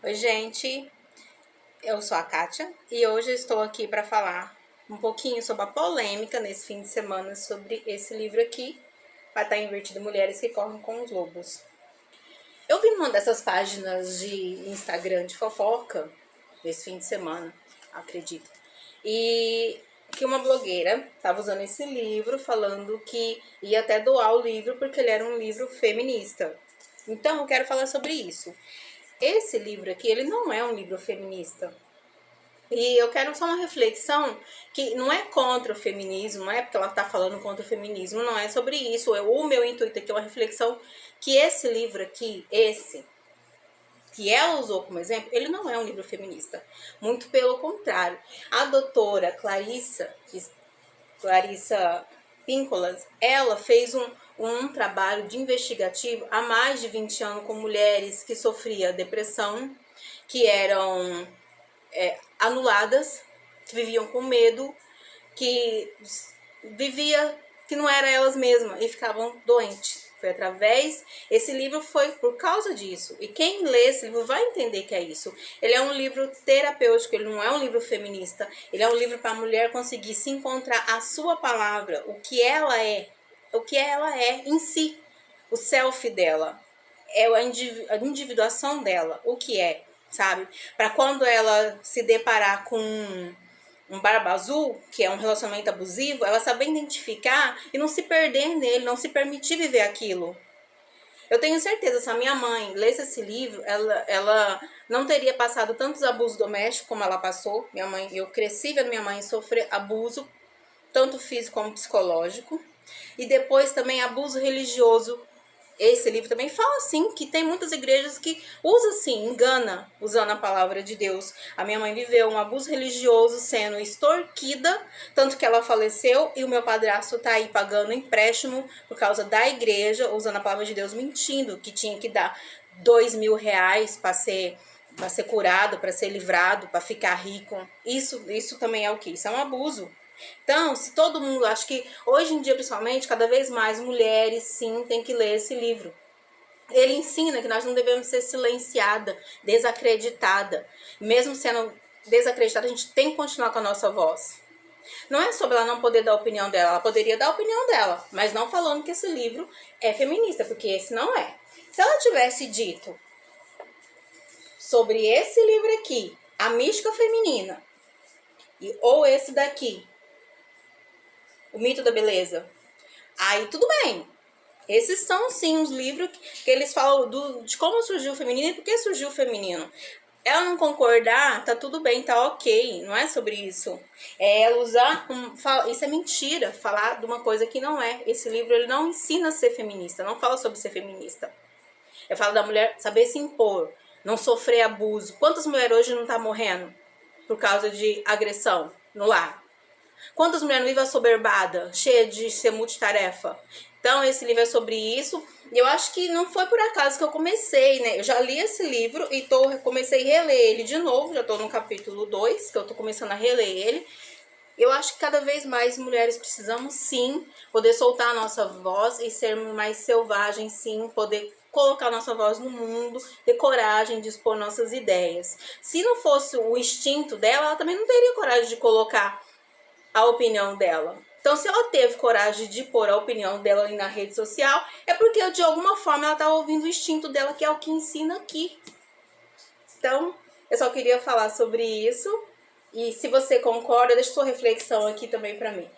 Oi, gente, eu sou a Kátia e hoje eu estou aqui para falar um pouquinho sobre a polêmica nesse fim de semana sobre esse livro aqui, Vai Estar Invertido, Mulheres que Correm com os Lobos. Eu vi numa dessas páginas de Instagram de fofoca desse fim de semana, acredito, e que uma blogueira estava usando esse livro falando que ia até doar o livro porque ele era um livro feminista. Então eu quero falar sobre isso. Esse livro aqui, ele não é um livro feminista. E eu quero só uma reflexão que não é contra o feminismo, não é porque ela está falando contra o feminismo, não é sobre isso. O meu intuito aqui é uma reflexão que esse livro aqui, que ela usou como exemplo, ele não é um livro feminista. Muito pelo contrário. A doutora Clarissa Pinkolas, ela fez um trabalho de investigativo há mais de 20 anos com mulheres que sofriam depressão, que eram anuladas, que viviam com medo, que que não eram elas mesmas e ficavam doentes. Foi através, esse livro foi por causa disso. E quem lê esse livro vai entender que é isso. Ele é um livro terapêutico, ele não é um livro feminista. Ele é um livro para a mulher conseguir se encontrar a sua palavra, o que ela é em si, o self dela, é a individuação dela, o que é, sabe? Para quando ela se deparar com um barba azul, que é um relacionamento abusivo, ela saber identificar e não se perder nele, não se permitir viver aquilo. Eu tenho certeza, se a minha mãe lesse esse livro, ela não teria passado tantos abusos domésticos como ela passou. Eu cresci vendo minha mãe sofrer abuso, tanto físico como psicológico. E depois também abuso religioso. Esse livro também fala assim, que tem muitas igrejas que usam assim, engana, usando a palavra de Deus. A minha mãe viveu um abuso religioso sendo extorquida, tanto que ela faleceu, e o meu padrasto tá aí pagando empréstimo por causa da igreja, usando a palavra de Deus, mentindo que tinha que dar R$ 2.000 para ser curado, para ser livrado, para ficar rico. Isso também é o que? Isso é um abuso. Então, se todo mundo, acho que hoje em dia, principalmente, cada vez mais mulheres, sim, tem que ler esse livro. Ele ensina que nós não devemos ser silenciada, desacreditada. Mesmo sendo desacreditada, a gente tem que continuar com a nossa voz. Não é sobre ela não poder dar a opinião dela, ela poderia dar a opinião dela, mas não falando que esse livro é feminista, porque esse não é. Se ela tivesse dito sobre esse livro aqui, A Mística Feminina, ou esse daqui, O Mito da Beleza, aí tudo bem. Esses são sim os livros que eles falam de como surgiu o feminino e por que surgiu o feminino. Ela não concordar, tá tudo bem, tá ok, não é sobre isso. É ela usar, isso é mentira, falar de uma coisa que não é. Esse livro ele não ensina a ser feminista, não fala sobre ser feminista. Ele fala da mulher saber se impor, não sofrer abuso. Quantas mulheres hoje não tá morrendo por causa de agressão no lar? Quantas mulheres não vivem assoberbada, cheia de ser multitarefa? Então, esse livro é sobre isso. E eu acho que não foi por acaso que eu comecei, né? Eu já li esse livro e comecei a reler ele de novo. Já tô no capítulo 2, que eu tô começando a reler ele. Eu acho que cada vez mais mulheres precisamos, sim, poder soltar a nossa voz e sermos mais selvagens, sim, poder colocar nossa voz no mundo, ter coragem de expor nossas ideias. Se não fosse o instinto dela, ela também não teria coragem de colocar a opinião dela. Então, se ela teve coragem de pôr a opinião dela ali na rede social, é porque de alguma forma ela tá ouvindo o instinto dela, que é o que ensina aqui. Então, eu só queria falar sobre isso. E se você concorda, deixa sua reflexão aqui também pra mim.